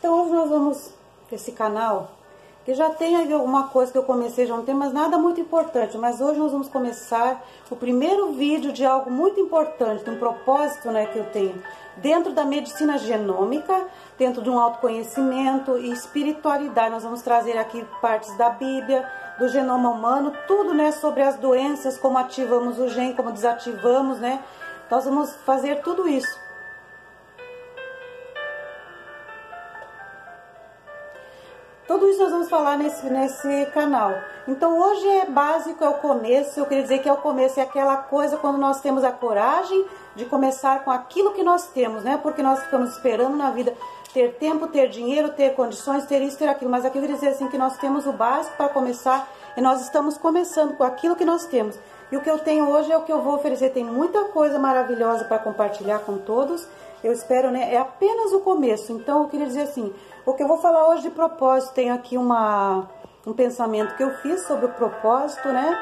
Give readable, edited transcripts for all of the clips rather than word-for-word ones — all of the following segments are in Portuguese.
Então hoje nós vamos, esse canal, que já tem alguma coisa que eu comecei, já não tem mais nada muito importante, mas hoje nós vamos começar o primeiro vídeo de algo muito importante, de um propósito, né, que eu tenho, dentro da medicina genômica, dentro de um autoconhecimento e espiritualidade. Nós vamos trazer aqui partes da Bíblia, do genoma humano, tudo, né, sobre as doenças, como ativamos o gene, como desativamos, né, nós vamos fazer tudo isso. Tudo isso nós vamos falar nesse canal. Então hoje é básico, é o começo. Eu queria dizer que é o começo, é aquela coisa quando nós temos a coragem de começar com aquilo que nós temos, né? Porque nós ficamos esperando na vida ter tempo, ter dinheiro, ter condições, ter isso, ter aquilo. Mas aqui eu queria dizer assim que nós temos o básico para começar e nós estamos começando com aquilo que nós temos. E o que eu tenho hoje é o que eu vou oferecer. Tem muita coisa maravilhosa para compartilhar com todos. Eu espero, né? É apenas o começo. Então eu queria dizer assim, o que eu vou falar hoje de propósito, tem aqui um pensamento que eu fiz sobre o propósito, né?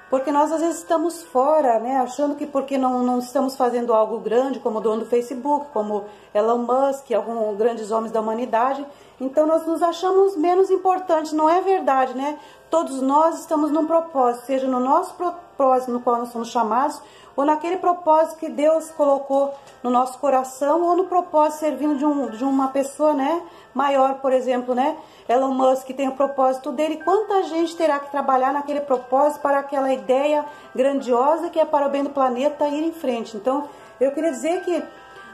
Porque nós às vezes estamos fora, né? Achando que porque não estamos fazendo algo grande, como o dono do Facebook, como Elon Musk, alguns grandes homens da humanidade, então nós nos achamos menos importantes. Não é verdade, né? Todos nós estamos num propósito, seja no nosso propósito no qual nós somos chamados, ou naquele propósito que Deus colocou no nosso coração, ou no propósito servindo de uma pessoa, né, maior, por exemplo, né, Elon Musk tem o propósito dele. Quanta gente terá que trabalhar naquele propósito para aquela ideia grandiosa que é para o bem do planeta ir em frente. Então, eu queria dizer que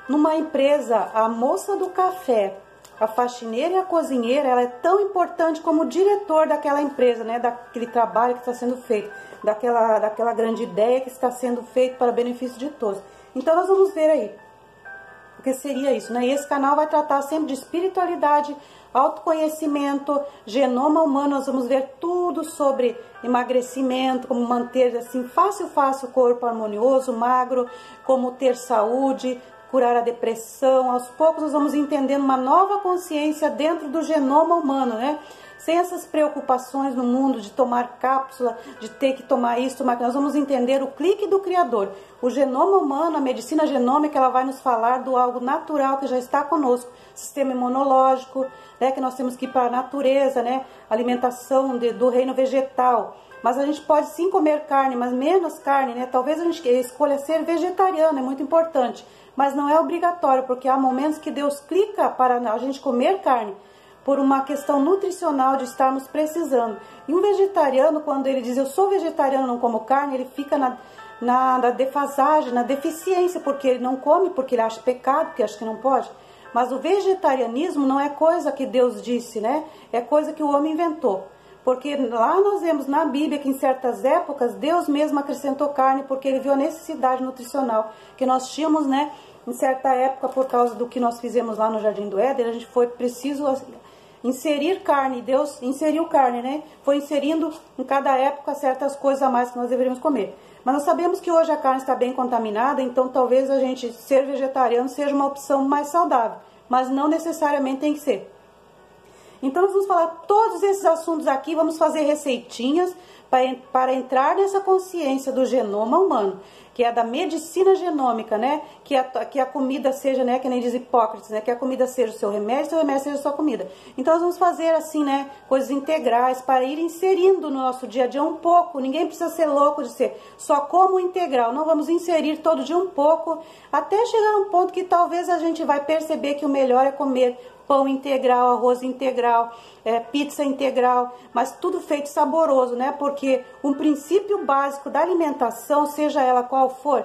numa empresa, a moça do café, a faxineira e a cozinheira, ela é tão importante como o diretor daquela empresa, né, daquele trabalho que está sendo feito, daquela grande ideia que está sendo feito para o benefício de todos. Então nós vamos ver aí o que seria isso, né? E esse canal vai tratar sempre de espiritualidade, autoconhecimento, genoma humano. Nós vamos ver tudo sobre emagrecimento, como manter assim fácil o corpo harmonioso, magro, como ter saúde, curar a depressão. Aos poucos nós vamos entendendo uma nova consciência dentro do genoma humano, né? Sem essas preocupações no mundo de tomar cápsula, de ter que tomar isso, mas nós vamos entender o clique do Criador. O genoma humano, a medicina genômica, ela vai nos falar do algo natural que já está conosco. Sistema imunológico, né, que nós temos que ir para a natureza, né, alimentação do reino vegetal. Mas a gente pode sim comer carne, mas menos carne, né? Talvez a gente escolha ser vegetariano, é muito importante. Mas não é obrigatório, porque há momentos que Deus clica para a gente comer carne, por uma questão nutricional de estarmos precisando. E um vegetariano, quando ele diz eu sou vegetariano, não como carne, ele fica na defasagem, na deficiência, porque ele não come, porque ele acha pecado, porque acha que não pode. Mas o vegetarianismo não é coisa que Deus disse, né? É coisa que o homem inventou. Porque lá nós vemos na Bíblia que em certas épocas Deus mesmo acrescentou carne, porque ele viu a necessidade nutricional que nós tínhamos, né? Em certa época, por causa do que nós fizemos lá no Jardim do Éden, a gente foi preciso inserir carne. Deus inseriu carne, né? Foi inserindo em cada época certas coisas a mais que nós deveríamos comer. Mas nós sabemos que hoje a carne está bem contaminada, então talvez a gente ser vegetariano seja uma opção mais saudável, mas não necessariamente tem que ser. Então nós vamos falar todos esses assuntos aqui, vamos fazer receitinhas para entrar nessa consciência do genoma humano, que é da medicina genômica, né? Que a comida seja, né? Que nem diz Hipócrates, né? Que a comida seja o seu remédio seja a sua comida. Então nós vamos fazer assim, né? Coisas integrais para ir inserindo no nosso dia a dia um pouco. Ninguém precisa ser louco de ser só como integral. Não vamos inserir todo dia um pouco, até chegar a um ponto que talvez a gente vai perceber que o melhor é comer pão integral, arroz integral, pizza integral, mas tudo feito saboroso, né? Porque um princípio básico da alimentação, seja ela qual for,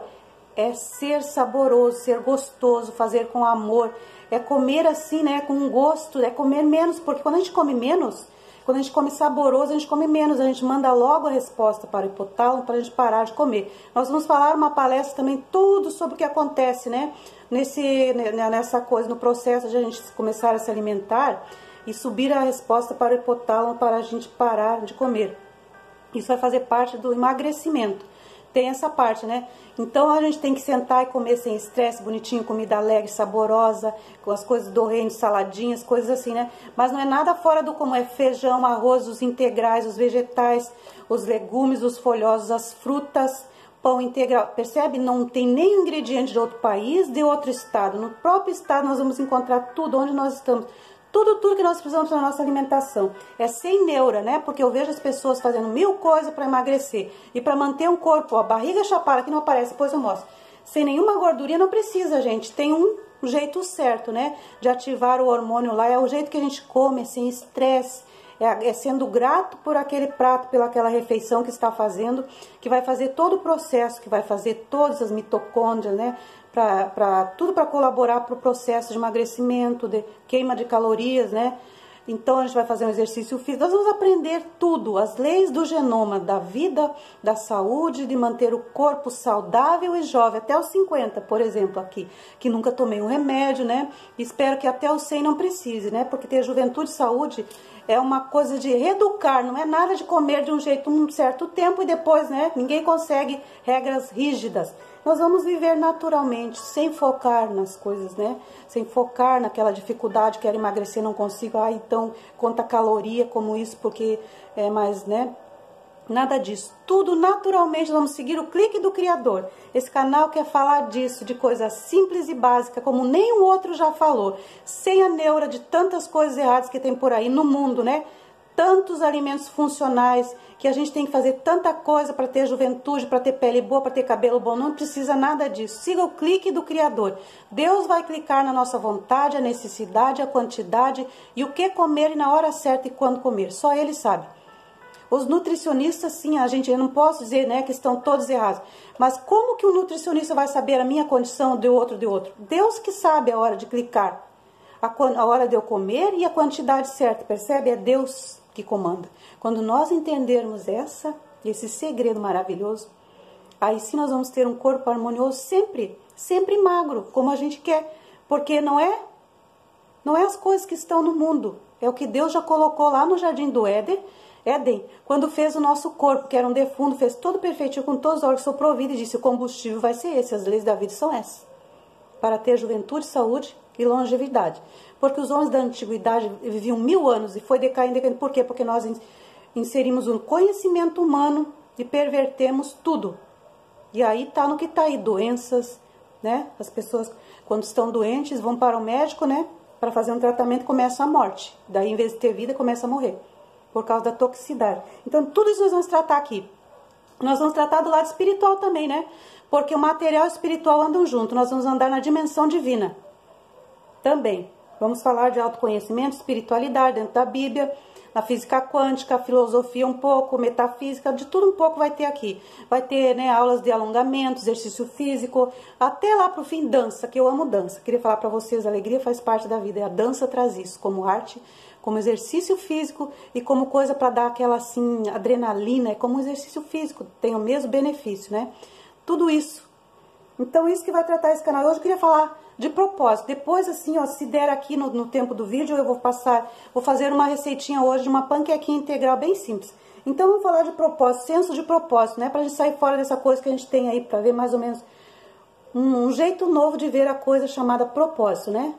é ser saboroso, ser gostoso, fazer com amor, é comer assim, né? Com gosto, é comer menos, porque quando a gente come menos, quando a gente come saboroso, a gente come menos, a gente manda logo a resposta para o hipotálamo para a gente parar de comer. Nós vamos falar uma palestra também tudo sobre o que acontece, né? Nessa coisa, no processo de a gente começar a se alimentar e subir a resposta para o hipotálamo para a gente parar de comer. Isso vai fazer parte do emagrecimento. Tem essa parte, né? Então a gente tem que sentar e comer sem estresse, bonitinho, comida alegre, saborosa, com as coisas do reino, saladinhas, coisas assim, né? Mas não é nada fora do comum, é feijão, arroz, os integrais, os vegetais, os legumes, os folhosos, as frutas, pão integral, percebe? Não tem nem ingrediente de outro país, de outro estado. No próprio estado nós vamos encontrar tudo onde nós estamos. Tudo que nós precisamos para a nossa alimentação. É sem neura, né? Porque eu vejo as pessoas fazendo 1000 coisas para emagrecer. E para manter um corpo, a barriga chapada, que não aparece, depois eu mostro. Sem nenhuma gordurinha, não precisa, gente. Tem um jeito certo, né? De ativar o hormônio lá. É o jeito que a gente come, sem estresse. É sendo grato por aquele prato, pelaquela refeição que está fazendo, que vai fazer todo o processo, que vai fazer todas as mitocôndrias, né? Tudo para colaborar para o processo de emagrecimento, de queima de calorias, né? Então a gente vai fazer um exercício físico, nós vamos aprender tudo, as leis do genoma, da vida, da saúde, de manter o corpo saudável e jovem, até os 50, por exemplo, aqui, que nunca tomei um remédio, né? Espero que até os 100 não precise, né? Porque ter juventude e saúde é uma coisa de reeducar, não é nada de comer de um jeito um certo tempo e depois, né? Ninguém consegue regras rígidas. Nós vamos viver naturalmente, sem focar nas coisas, né? Sem focar naquela dificuldade, quero emagrecer, não consigo. Ah, então, conta caloria como isso, porque é mais, né? Nada disso. Tudo naturalmente, vamos seguir o clique do Criador. Esse canal quer falar disso, de coisas simples e básicas, como nenhum outro já falou. Sem a neura de tantas coisas erradas que tem por aí no mundo, né? Tantos alimentos funcionais, que a gente tem que fazer tanta coisa para ter juventude, para ter pele boa, para ter cabelo bom. Não precisa nada disso. Siga o clique do Criador. Deus vai clicar na nossa vontade, a necessidade, a quantidade e o que comer e na hora certa e quando comer. Só Ele sabe. Os nutricionistas, sim, eu não posso dizer, né, que estão todos errados. Mas como que o nutricionista vai saber a minha condição de outro? Deus que sabe a hora de clicar, a hora de eu comer e a quantidade certa, percebe? É Deus que comanda. Quando nós entendermos esse segredo maravilhoso, aí sim nós vamos ter um corpo harmonioso sempre magro, como a gente quer. Porque não é as coisas que estão no mundo, é o que Deus já colocou lá no Jardim do Éden, quando fez o nosso corpo, que era um defunto, fez todo perfeitinho, com todos os órgãos, soprou vida e disse, o combustível vai ser esse, as leis da vida são essas, para ter juventude, saúde e longevidade. Porque os homens da antiguidade viviam 1000 anos e foi decaindo. Por quê? Porque nós inserimos um conhecimento humano e pervertemos tudo. E aí tá no que tá aí, doenças, né? As pessoas, quando estão doentes, vão para o médico, né? Para fazer um tratamento, começa a morte. Daí, em vez de ter vida, começa a morrer. Por causa da toxicidade. Então, tudo isso nós vamos tratar aqui. Nós vamos tratar do lado espiritual também, né? Porque o material e o espiritual andam juntos. Nós vamos andar na dimensão divina. Também. Vamos falar de autoconhecimento, espiritualidade dentro da Bíblia, na física quântica, filosofia um pouco, metafísica, de tudo um pouco vai ter aqui. Vai ter, né, aulas de alongamento, exercício físico, até lá pro fim dança, que eu amo dança. Queria falar para vocês, a alegria faz parte da vida, e a dança traz isso como arte, como exercício físico e como coisa para dar aquela assim adrenalina, é como um exercício físico, tem o mesmo benefício, né? Tudo isso. Então isso que vai tratar esse canal. Hoje eu queria falar de propósito. Depois assim, ó, se der aqui no tempo do vídeo, eu vou fazer uma receitinha hoje de uma panquequinha integral bem simples. Então vamos falar de propósito, senso de propósito, né? Pra gente sair fora dessa coisa que a gente tem aí, pra ver mais ou menos um jeito novo de ver a coisa chamada propósito, né?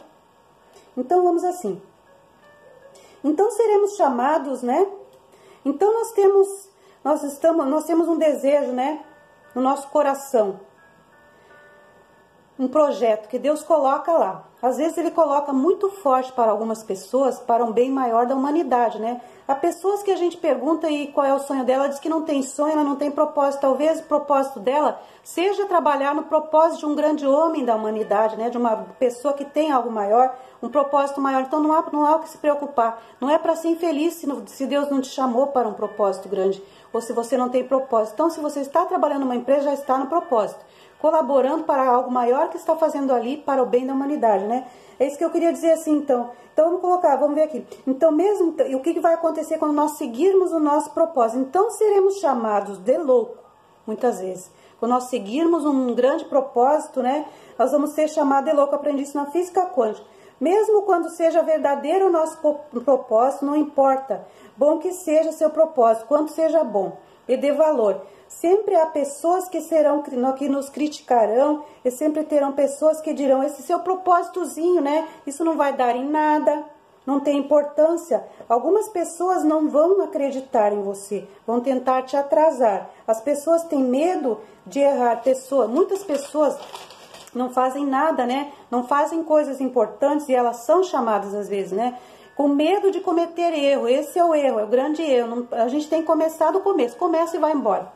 Então vamos assim. Então seremos chamados, né? Então nós temos um desejo, né? No nosso coração. Um projeto que Deus coloca lá. Às vezes Ele coloca muito forte para algumas pessoas, para um bem maior da humanidade, né? Há pessoas que a gente pergunta aí qual é o sonho dela, ela diz que não tem sonho, ela não tem propósito. Talvez o propósito dela seja trabalhar no propósito de um grande homem da humanidade, né? De uma pessoa que tem algo maior, um propósito maior. Então não há o que se preocupar. Não é para ser infeliz se Deus não te chamou para um propósito grande, ou se você não tem propósito. Então se você está trabalhando numa empresa, já está no propósito, colaborando para algo maior que está fazendo ali para o bem da humanidade, né? É isso que eu queria dizer assim, então. Então vamos colocar, vamos ver aqui. Então e o que vai acontecer quando nós seguirmos o nosso propósito? Então seremos chamados de louco, muitas vezes. Quando nós seguirmos um grande propósito, né? Nós vamos ser chamados de louco. Aprendi isso na física quântica. Mesmo quando seja verdadeiro o nosso propósito, não importa. Bom que seja seu propósito, quanto seja bom e dê valor. Sempre há pessoas que nos criticarão, e sempre terão pessoas que dirão, esse seu propósitozinho, né? Isso não vai dar em nada, não tem importância. Algumas pessoas não vão acreditar em você, vão tentar te atrasar. As pessoas têm medo de errar. Muitas pessoas não fazem nada, né? Não fazem coisas importantes e elas são chamadas às vezes, né? Com medo de cometer erro. Esse é o erro, é o grande erro. A gente tem que começar do começo. Começa e vai embora.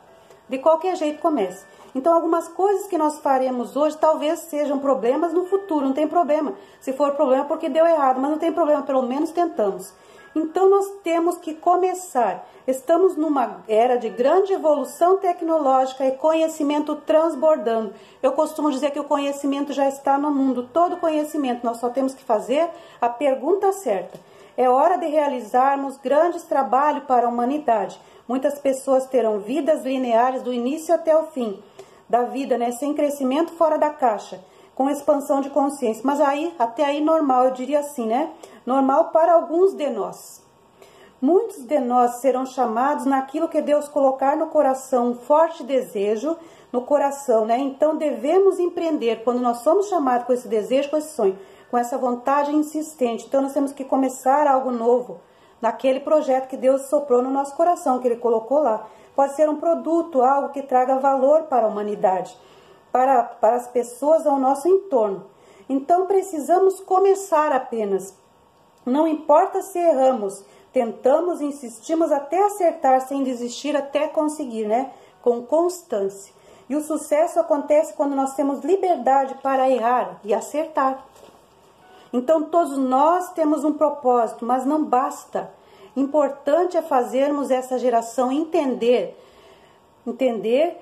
De qualquer jeito comece. Então algumas coisas que nós faremos hoje talvez sejam problemas no futuro. Não tem problema. Se for problema é porque deu errado, mas não tem problema, pelo menos tentamos. Então nós temos que começar. Estamos numa era de grande evolução tecnológica e conhecimento transbordando. Eu costumo dizer que o conhecimento já está no mundo, todo conhecimento. Nós só temos que fazer a pergunta certa. É hora de realizarmos grandes trabalhos para a humanidade. Muitas pessoas terão vidas lineares do início até o fim da vida, né? Sem crescimento fora da caixa, com expansão de consciência. Mas aí, até aí normal, eu diria assim, né? Normal para alguns de nós. Muitos de nós serão chamados naquilo que Deus colocar no coração, um forte desejo no coração, né? Então devemos empreender, quando nós somos chamados com esse desejo, com esse sonho, com essa vontade insistente. Então nós temos que começar algo novo, naquele projeto que Deus soprou no nosso coração, que Ele colocou lá. Pode ser um produto, algo que traga valor para a humanidade, para as pessoas ao nosso entorno. Então precisamos começar apenas. Não importa se erramos, tentamos, insistimos até acertar, sem desistir até conseguir, né? Com constância. E o sucesso acontece quando nós temos liberdade para errar e acertar. Então todos nós temos um propósito, mas não basta. Importante é fazermos essa geração entender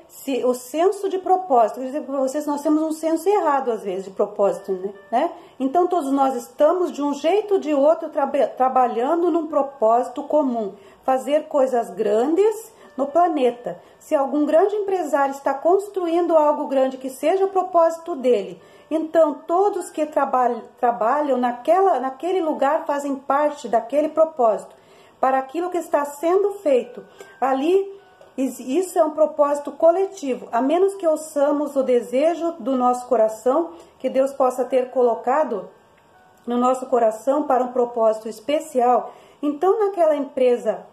se o senso de propósito. Quer dizer para vocês, nós temos um senso errado às vezes de propósito, né? Então todos nós estamos de um jeito ou de outro trabalhando num propósito comum, fazer coisas grandes no planeta. Se algum grande empresário está construindo algo grande que seja o propósito dele, então todos que trabalham naquele lugar fazem parte daquele propósito, para aquilo que está sendo feito ali. Isso é um propósito coletivo, a menos que ouçamos o desejo do nosso coração, que Deus possa ter colocado no nosso coração para um propósito especial. Então naquela empresa,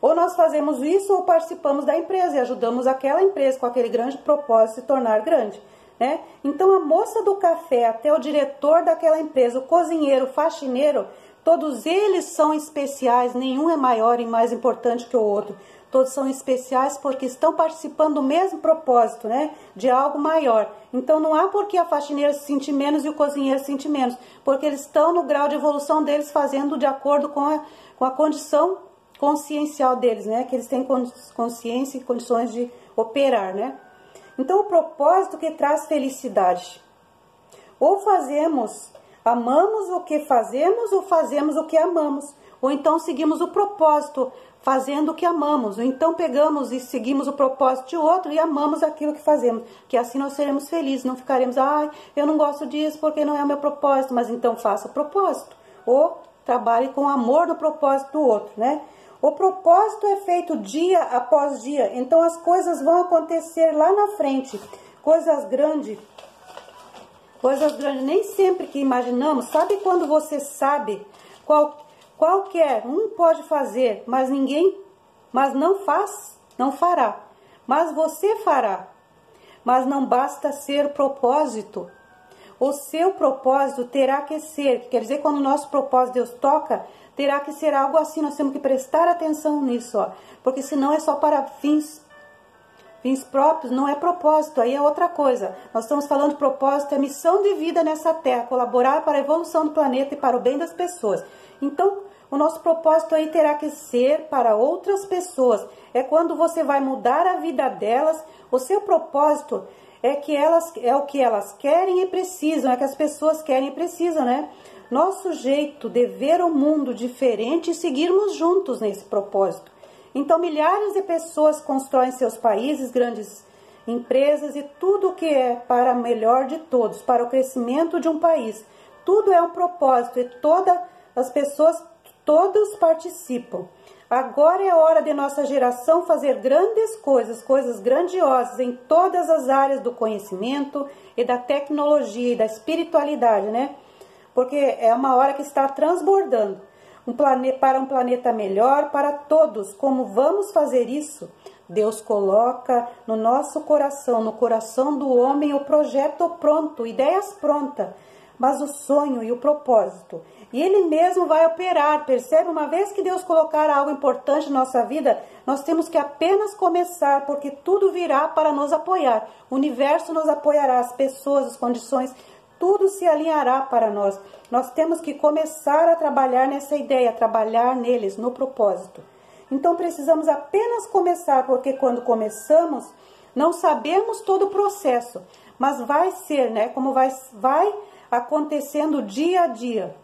ou nós fazemos isso ou participamos da empresa e ajudamos aquela empresa com aquele grande propósito se tornar grande, né? Então a moça do café até o diretor daquela empresa, o cozinheiro, o faxineiro, todos eles são especiais, nenhum é maior e mais importante que o outro. Todos são especiais porque estão participando do mesmo propósito, né? De algo maior. Então não há por que a faxineira se sentir menos e o cozinheiro se sentir menos, porque eles estão no grau de evolução deles, fazendo de acordo com a condição consciencial deles, né? Que eles têm consciência e condições de operar, né? Então o propósito que traz felicidade. Ou amamos o que fazemos, ou fazemos o que amamos. Ou então seguimos o propósito, fazendo o que amamos. Ou então pegamos e seguimos o propósito de outro e amamos aquilo que fazemos. Que assim nós seremos felizes, não ficaremos, eu não gosto disso porque não é o meu propósito. Mas então faça o propósito. Ou trabalhe com amor no propósito do outro, né? O propósito é feito dia após dia. Então as coisas vão acontecer lá na frente. Coisas grandes, nem sempre que imaginamos. Sabe quando você sabe qualquer um pode fazer, mas não faz, não fará. Mas você fará. Mas não basta ser propósito. O seu propósito terá que ser, quer dizer, quando o nosso propósito Deus toca, terá que ser algo assim. Nós temos que prestar atenção nisso, ó, porque senão é só para fins próprios, não é propósito, aí é outra coisa. Nós estamos falando de propósito, é missão de vida nessa terra, colaborar para a evolução do planeta e para o bem das pessoas. Então, o nosso propósito aí terá que ser para outras pessoas. É quando você vai mudar a vida delas. O seu propósito é o que elas querem e precisam, é que as pessoas querem e precisam, né? Nosso jeito de ver o mundo diferente e seguirmos juntos nesse propósito. Então, milhares de pessoas constroem seus países, grandes empresas e tudo que é para o melhor de todos, para o crescimento de um país. Tudo é um propósito e todos participam. Agora é hora de nossa geração fazer grandes coisas grandiosas em todas as áreas do conhecimento e da tecnologia e da espiritualidade, né? porque é uma hora que está transbordando. Para um planeta melhor para todos. Como vamos fazer isso? Deus coloca no nosso coração, no coração do homem, o projeto pronto, ideias prontas, mas o sonho e o propósito. E Ele mesmo vai operar, percebe? Uma vez que Deus colocar algo importante na nossa vida, nós temos que apenas começar, porque tudo virá para nos apoiar. O universo nos apoiará, as pessoas, as condições, tudo se alinhará para nós. Nós temos que começar a trabalhar nessa ideia, trabalhar neles, no propósito. Então precisamos apenas começar, porque quando começamos, não sabemos todo o processo, mas vai ser, né? Como vai acontecendo dia a dia.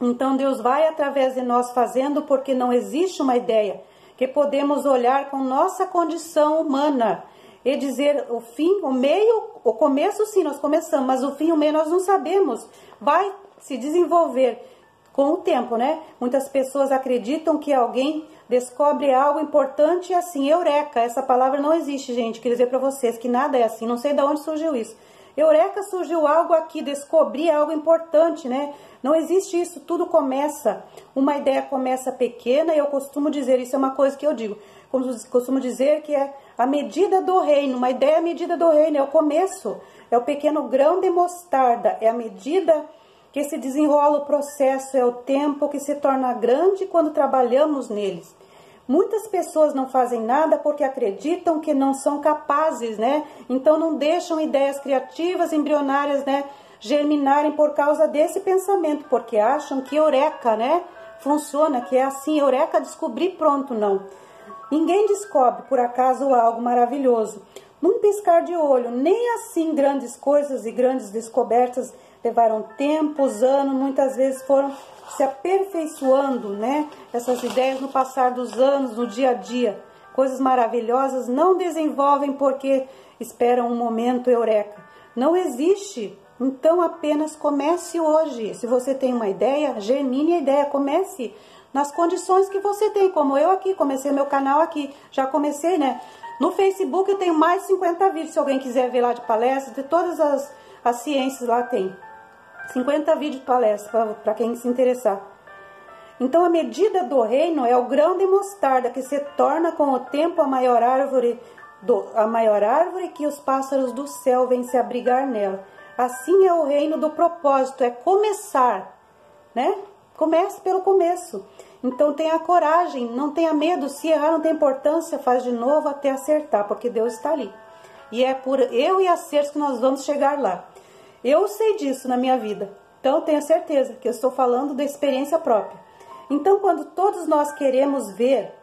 Então Deus vai através de nós fazendo, porque não existe uma ideia que podemos olhar com nossa condição humana e dizer o fim, o meio, o começo sim, nós começamos, mas o fim e o meio nós não sabemos. Vai se desenvolver com o tempo, né? Muitas pessoas acreditam que alguém descobre algo importante e assim, eureka, essa palavra não existe, gente. Queria dizer para vocês que nada é assim, não sei de onde surgiu isso. Eureka, surgiu algo aqui, descobri algo importante, né? Não existe isso, tudo começa, uma ideia começa pequena, e eu costumo dizer, isso é uma coisa que eu digo, costumo dizer que é a medida do reino, uma ideia é a medida do reino, é o começo, é o pequeno grão de mostarda, é a medida que se desenrola o processo, é o tempo que se torna grande quando trabalhamos neles. Muitas pessoas não fazem nada porque acreditam que não são capazes, né? Então não deixam ideias criativas, embrionárias, né, germinarem por causa desse pensamento, porque acham que eureka, né, funciona, que é assim, eureka, descobri, pronto, não. Ninguém descobre por acaso algo maravilhoso. Num piscar de olho, nem assim grandes coisas e grandes descobertas levaram tempos, anos, muitas vezes foram se aperfeiçoando, né? Essas ideias no passar dos anos, no dia a dia. Coisas maravilhosas não desenvolvem porque esperam um momento eureka. Não existe. Então apenas comece hoje. Se você tem uma ideia, germine a ideia, comece nas condições que você tem, como eu aqui, comecei meu canal aqui, já comecei, né? No Facebook eu tenho mais de 50 vídeos, se alguém quiser ver lá de palestras, de todas as ciências lá tem. 50 vídeos de palestra, para quem se interessar. Então a medida do reino é o grão de mostarda, que se torna com o tempo a maior árvore que os pássaros do céu vêm se abrigar nela. Assim é o reino do propósito, é começar, né? Comece pelo começo. Então tenha coragem, não tenha medo, se errar não tem importância, faz de novo até acertar, porque Deus está ali. E é por eu e acertos que nós vamos chegar lá. Eu sei disso na minha vida, então tenho certeza que eu estou falando da experiência própria. Então quando todos nós queremos ver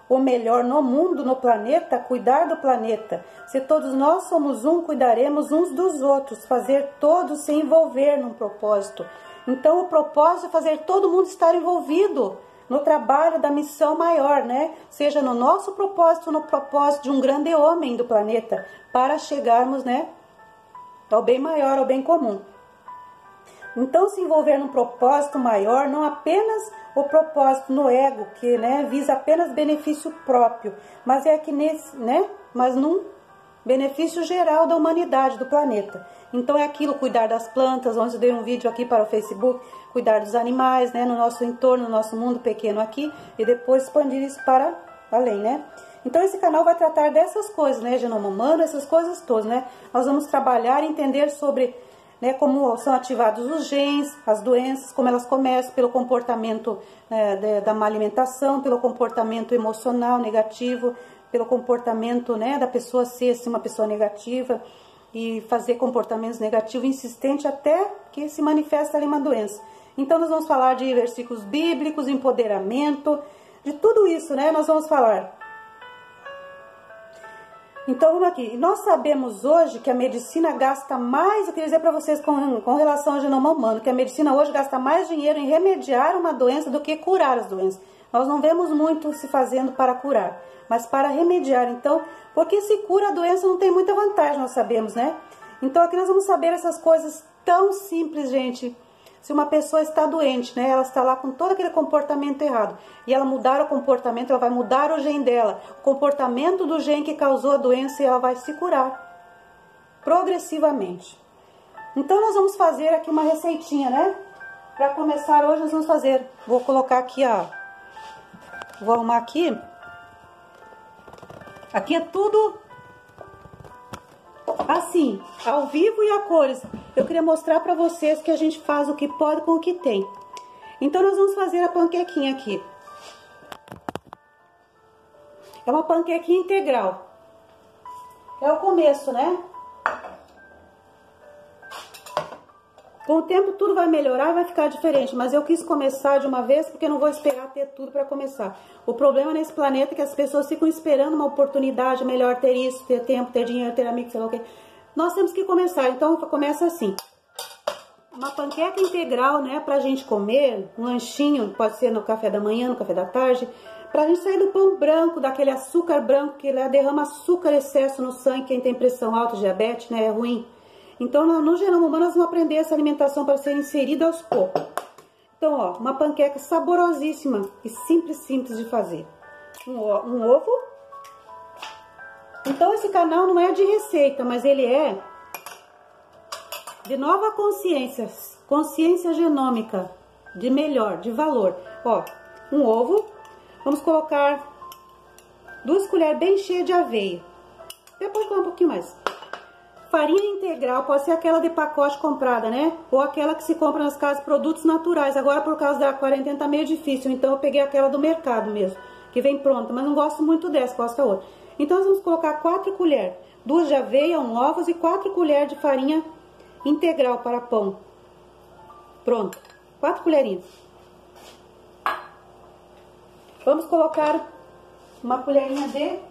o melhor no mundo, no planeta, cuidar do planeta, se todos nós somos um, cuidaremos uns dos outros, fazer todos se envolver num propósito. Então o propósito é fazer todo mundo estar envolvido no trabalho da missão maior, né? Seja no nosso propósito, no propósito de um grande homem do planeta, para chegarmos, né, ao bem maior, ao bem comum. Então se envolver num propósito maior, não apenas o propósito no ego, que, né, visa apenas benefício próprio, mas é que nesse, né, mas num benefício geral da humanidade, do planeta. Então é aquilo, cuidar das plantas, onde eu dei um vídeo aqui para o Facebook, cuidar dos animais, né, no nosso entorno, no nosso mundo pequeno aqui, e depois expandir isso para além, né. Então esse canal vai tratar dessas coisas, né, genoma humano, essas coisas todas, né. Nós vamos trabalhar e entender sobre, né, como são ativados os genes, as doenças, como elas começam pelo comportamento, né, da má alimentação, pelo comportamento emocional negativo, pelo comportamento, né, da pessoa ser assim, uma pessoa negativa e fazer comportamentos negativos insistentes até que se manifesta ali uma doença. Então nós vamos falar de versículos bíblicos, empoderamento, de tudo isso, né, nós vamos falar. Então vamos aqui, nós sabemos hoje que a medicina gasta mais, eu queria dizer para vocês com relação ao genoma humano, que a medicina hoje gasta mais dinheiro em remediar uma doença do que curar as doenças. Nós não vemos muito se fazendo para curar, mas para remediar. Então, porque se cura a doença não tem muita vantagem, nós sabemos, né? Então aqui nós vamos saber essas coisas tão simples, gente. Se uma pessoa está doente, né, ela está lá com todo aquele comportamento errado, e ela mudar o comportamento, ela vai mudar o gene dela, o comportamento do gene que causou a doença, e ela vai se curar progressivamente. Então nós vamos fazer aqui uma receitinha, né? Para começar hoje nós vamos fazer, vou colocar aqui vou arrumar aqui. Aqui é tudo assim, ao vivo e a cores. Eu queria mostrar para vocês que a gente faz o que pode com o que tem. Então nós vamos fazer a panquequinha aqui. É uma panquequinha integral. É o começo, né? Com o tempo tudo vai melhorar e vai ficar diferente, mas eu quis começar de uma vez porque eu não vou esperar ter tudo para começar. O problema nesse planeta é que as pessoas ficam esperando uma oportunidade, melhor ter isso, ter tempo, ter dinheiro, ter amigo, sei lá o quê. Nós temos que começar, então começa assim. Uma panqueca integral, né, pra gente comer, um lanchinho, pode ser no café da manhã, no café da tarde, pra gente sair do pão branco, daquele açúcar branco que derrama açúcar excesso no sangue, quem tem pressão alta, diabetes, né, é ruim. Então, no genoma humano, nós vamos aprender essa alimentação para ser inserida aos poucos. Então, ó, uma panqueca saborosíssima e simples de fazer. Um ovo. Então, esse canal não é de receita, mas ele é de nova consciência, consciência genômica, de melhor, de valor. Ó, um ovo. Vamos colocar 2 colheres bem cheias de aveia. Depois colocar um pouquinho mais. Farinha integral, pode ser aquela de pacote comprada, né? Ou aquela que se compra nas casas, produtos naturais. Agora, por causa da quarentena, tá meio difícil. Então, eu peguei aquela do mercado mesmo, que vem pronta. Mas não gosto muito dessa, gosto da outra. Então, nós vamos colocar 4 colheres. 2 de aveia, 1 ovos e 4 colheres de farinha integral para pão. Pronto. 4 colherinhas. Vamos colocar uma colherinha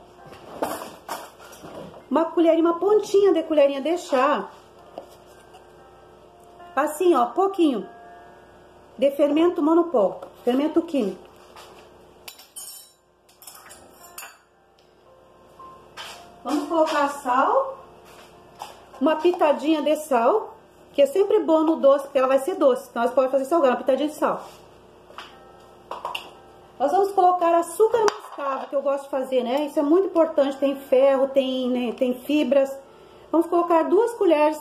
uma pontinha de colherinha de chá, assim, ó, pouquinho, de fermento monopol, fermento químico. Vamos colocar sal, uma pitadinha de sal, que é sempre bom no doce, porque ela vai ser doce, então nós podemos fazer salgado, uma pitadinha de sal. Nós vamos colocar açúcar mascavo, que eu gosto de fazer, né? Isso é muito importante, tem ferro, tem fibras. Vamos colocar 2 colheres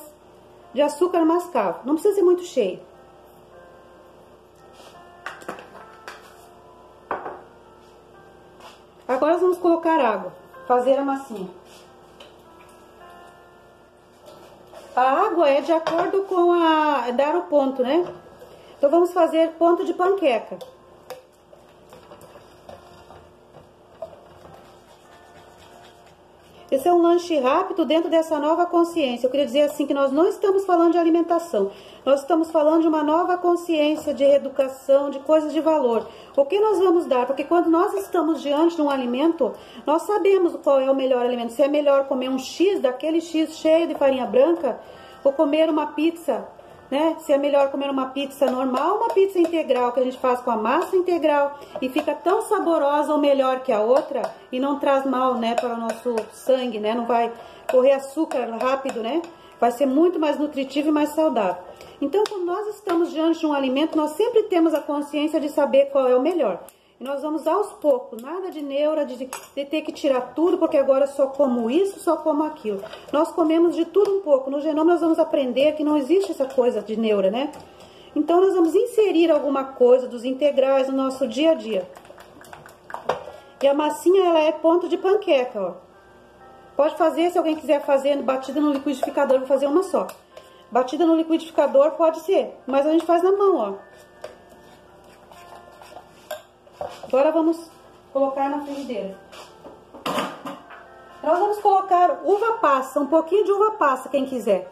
de açúcar mascavo, não precisa ser muito cheio. Agora nós vamos colocar água, fazer a massinha. A água é de acordo com dar o ponto, né? Então vamos fazer ponto de panqueca. Esse é um lanche rápido dentro dessa nova consciência. Eu queria dizer assim que nós não estamos falando de alimentação. Nós estamos falando de uma nova consciência, de educação, de coisas de valor. O que nós vamos dar? Porque quando nós estamos diante de um alimento, nós sabemos qual é o melhor alimento. Se é melhor comer um X, daquele X cheio de farinha branca, ou comer uma pizza, né? Se é melhor comer uma pizza normal, uma pizza integral que a gente faz com a massa integral e fica tão saborosa ou melhor que a outra e não traz mal, né, para o nosso sangue, né? Não vai correr açúcar rápido, né? Vai ser muito mais nutritivo e mais saudável. Então, quando nós estamos diante de um alimento, nós sempre temos a consciência de saber qual é o melhor. E nós vamos aos poucos, nada de neura, de ter que tirar tudo, porque agora só como isso, só como aquilo. Nós comemos de tudo um pouco. No genoma nós vamos aprender que não existe essa coisa de neura, né? Então nós vamos inserir alguma coisa dos integrais no nosso dia a dia. E a massinha, ela é ponto de panqueca, ó. Pode fazer, se alguém quiser fazer batida no liquidificador, vou fazer uma só. Batida no liquidificador pode ser, mas a gente faz na mão, ó. Agora vamos colocar na frigideira. Nós vamos colocar uva passa, um pouquinho de uva passa, quem quiser.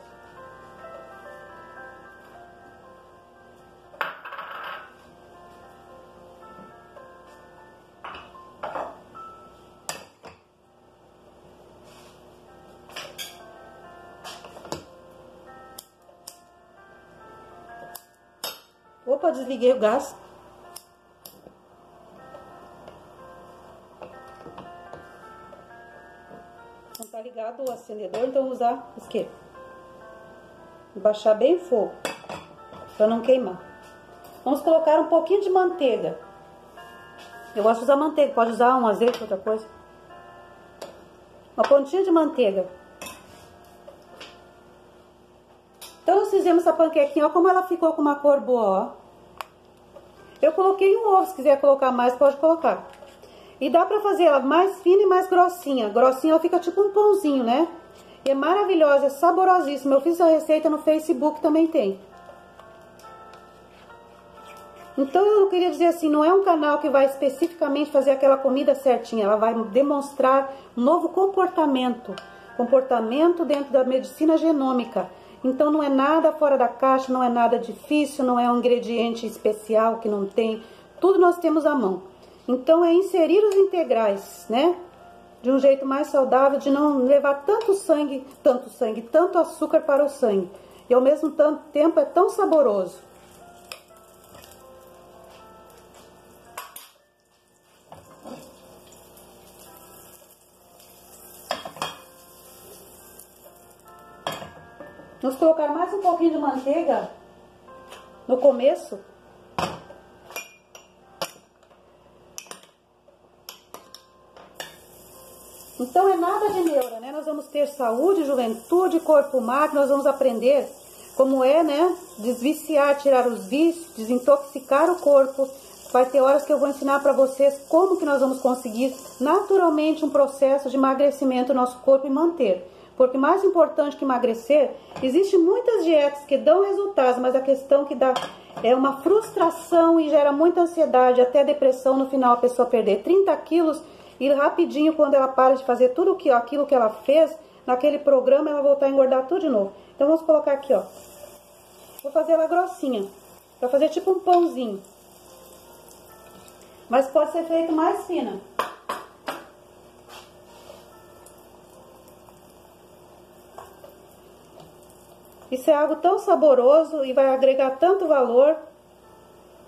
Opa, desliguei o gás. Não tá ligado o acendedor, então vou usar o quê? Baixar bem o fogo, para não queimar. Vamos colocar um pouquinho de manteiga. Eu gosto de usar manteiga, pode usar um azeite, outra coisa. Uma pontinha de manteiga. Então nós fizemos essa panquequinha, ó como ela ficou com uma cor boa, ó. Eu coloquei um ovo, se quiser colocar mais, pode colocar. E dá pra fazer ela mais fina e mais grossinha. Grossinha ela fica tipo um pãozinho, né? E é maravilhosa, é saborosíssima. Eu fiz essa receita no Facebook, também tem. Então eu queria dizer assim, não é um canal que vai especificamente fazer aquela comida certinha. Ela vai demonstrar um novo comportamento. Comportamento dentro da medicina genômica. Então não é nada fora da caixa, não é nada difícil, não é um ingrediente especial que não tem. Tudo nós temos à mão. Então é inserir os integrais, né? De um jeito mais saudável, de não levar tanto açúcar para o sangue. E ao mesmo tempo é tão saboroso. Vamos colocar mais um pouquinho de manteiga no começo. Então é nada de neura, né? Nós vamos ter saúde, juventude, corpo magro, nós vamos aprender como é, né? Desviciar, tirar os vícios, desintoxicar o corpo. Vai ter horas que eu vou ensinar para vocês como que nós vamos conseguir naturalmente um processo de emagrecimento do nosso corpo e manter. Porque mais importante que emagrecer, existem muitas dietas que dão resultados, mas a questão que dá é uma frustração e gera muita ansiedade, até depressão no final, a pessoa perder 30 quilos e rapidinho, quando ela para de fazer tudo aquilo que ela fez, naquele programa ela voltar a engordar tudo de novo. Então vamos colocar aqui, ó. Vou fazer ela grossinha, para fazer tipo um pãozinho. Mas pode ser feito mais fina. Isso é algo tão saboroso e vai agregar tanto valor.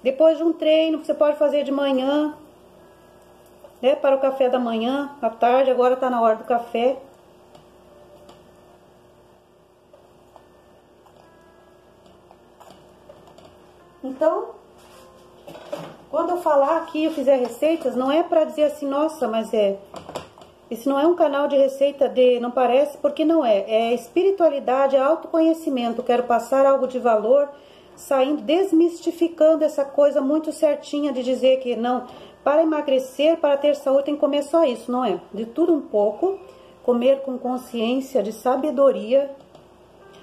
Depois de um treino, você pode fazer de manhã, né, para o café da manhã, à tarde, agora está na hora do café. Então, quando eu falar aqui, eu fizer receitas, não é para dizer assim, nossa, mas isso não é um canal de receita não parece, porque não é. É espiritualidade, é autoconhecimento. Eu quero passar algo de valor, saindo, desmistificando essa coisa muito certinha de dizer que não, para emagrecer, para ter saúde, tem que comer só isso, não é? De tudo um pouco, comer com consciência, de sabedoria,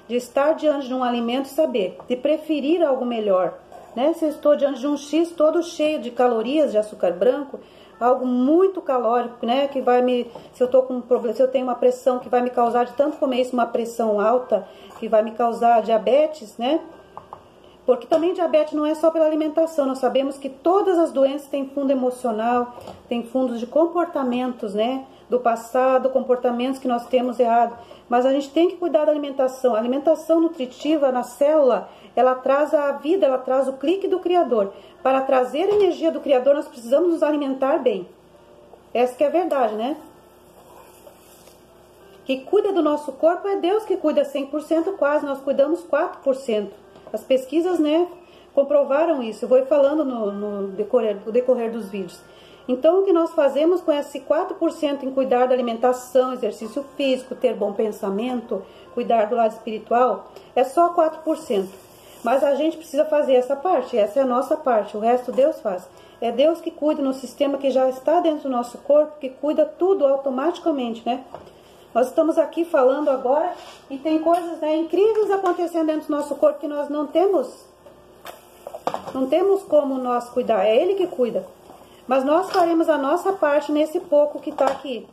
de estar diante de um alimento e saber, de preferir algo melhor, né? Se eu estou diante de um X todo cheio de calorias, de açúcar branco, algo muito calórico, né, que vai se eu tô com um problema, se eu tenho uma pressão que vai me causar de tanto comer isso, uma pressão alta, que vai me causar diabetes, né? Porque também diabetes não é só pela alimentação, nós sabemos que todas as doenças têm fundo emocional, têm fundos de comportamentos, né, do passado, comportamentos que nós temos errado, mas a gente tem que cuidar da alimentação. A alimentação nutritiva na célula, ela traz a vida, ela traz o clique do Criador. Para trazer a energia do Criador, nós precisamos nos alimentar bem. Essa que é a verdade, né? Que cuida do nosso corpo é Deus que cuida 100% quase, nós cuidamos 4%. As pesquisas, né, comprovaram isso. Eu vou falando no decorrer dos vídeos. Então, o que nós fazemos com esse 4% em cuidar da alimentação, exercício físico, ter bom pensamento, cuidar do lado espiritual, é só 4%. Mas a gente precisa fazer essa parte, essa é a nossa parte, o resto Deus faz. É Deus que cuida no sistema que já está dentro do nosso corpo, que cuida tudo automaticamente, né? Nós estamos aqui falando agora e tem coisas, né, incríveis acontecendo dentro do nosso corpo que nós não temos como nós cuidar, é Ele que cuida. Mas nós faremos a nossa parte nesse pouco que está aqui.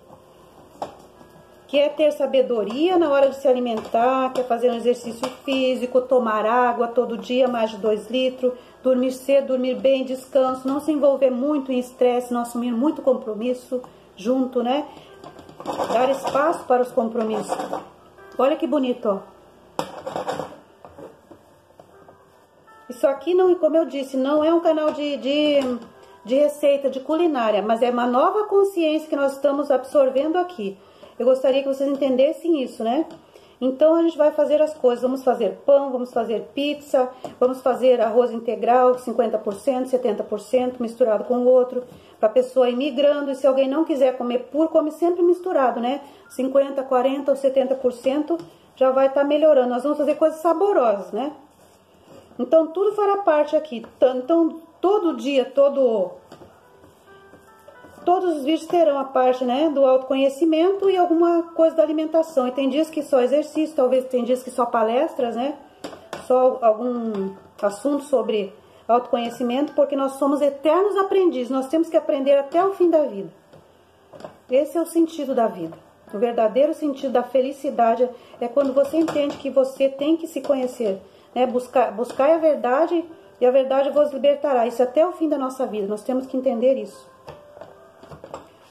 Que é ter sabedoria na hora de se alimentar, que é fazer um exercício físico, tomar água todo dia, mais de 2 litros, dormir cedo, dormir bem, descanso, não se envolver muito em estresse, não assumir muito compromisso junto, né? Dar espaço para os compromissos. Olha que bonito, ó. Isso aqui, não, como eu disse, não é um canal de receita, de culinária, mas é uma nova consciência que nós estamos absorvendo aqui. Eu gostaria que vocês entendessem isso, né? Então, a gente vai fazer as coisas. Vamos fazer pão, vamos fazer pizza, vamos fazer arroz integral, 50%, 70%, misturado com o outro, para a pessoa ir migrando. E se alguém não quiser comer puro, come sempre misturado, né? 50%, 40% ou 70% já vai estar melhorando. Nós vamos fazer coisas saborosas, né? Então, tudo fará parte aqui. Então, todo dia, todos os vídeos terão a parte, né, do autoconhecimento e alguma coisa da alimentação. E tem dias que só exercício, talvez tem dias que só palestras, né? Só algum assunto sobre autoconhecimento, porque nós somos eternos aprendizes. Nós temos que aprender até o fim da vida. Esse é o sentido da vida. O verdadeiro sentido da felicidade é quando você entende que você tem que se conhecer, né? Buscar a verdade e a verdade vos libertará. Isso até o fim da nossa vida. Nós temos que entender isso.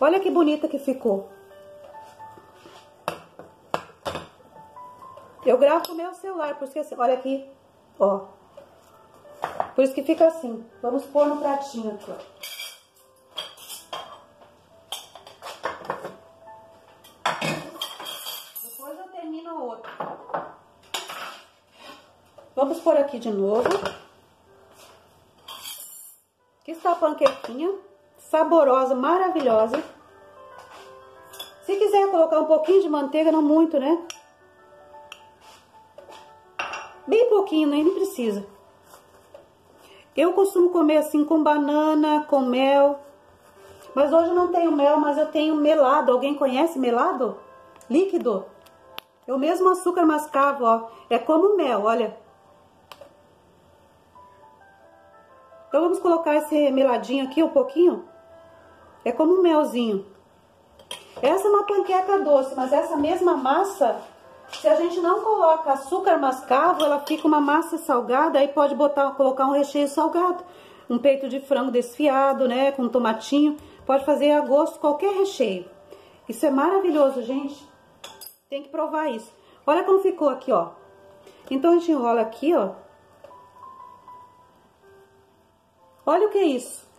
Olha que bonita que ficou. Eu gravo com o meu celular, por isso que assim, olha aqui, ó. Por isso que fica assim. Vamos pôr no pratinho aqui, ó. Depois eu termino a outra. Vamos pôr aqui de novo. Aqui está a panquequinha. Saborosa, maravilhosa. Se quiser colocar um pouquinho de manteiga, não muito, né? Bem pouquinho, nem precisa. Eu costumo comer assim com banana, com mel. Mas hoje eu não tenho mel, mas eu tenho melado. Alguém conhece melado? Líquido. É o mesmo açúcar mascavo, ó. É como mel, olha. Então vamos colocar esse meladinho aqui um pouquinho. É como um melzinho. Essa é uma panqueca doce, mas essa mesma massa, se a gente não coloca açúcar mascavo, ela fica uma massa salgada, aí pode colocar um recheio salgado. Um peito de frango desfiado, né, com tomatinho. Pode fazer a gosto qualquer recheio. Isso é maravilhoso, gente. Tem que provar isso. Olha como ficou aqui, ó. Então a gente enrola aqui, ó. Olha o que é isso.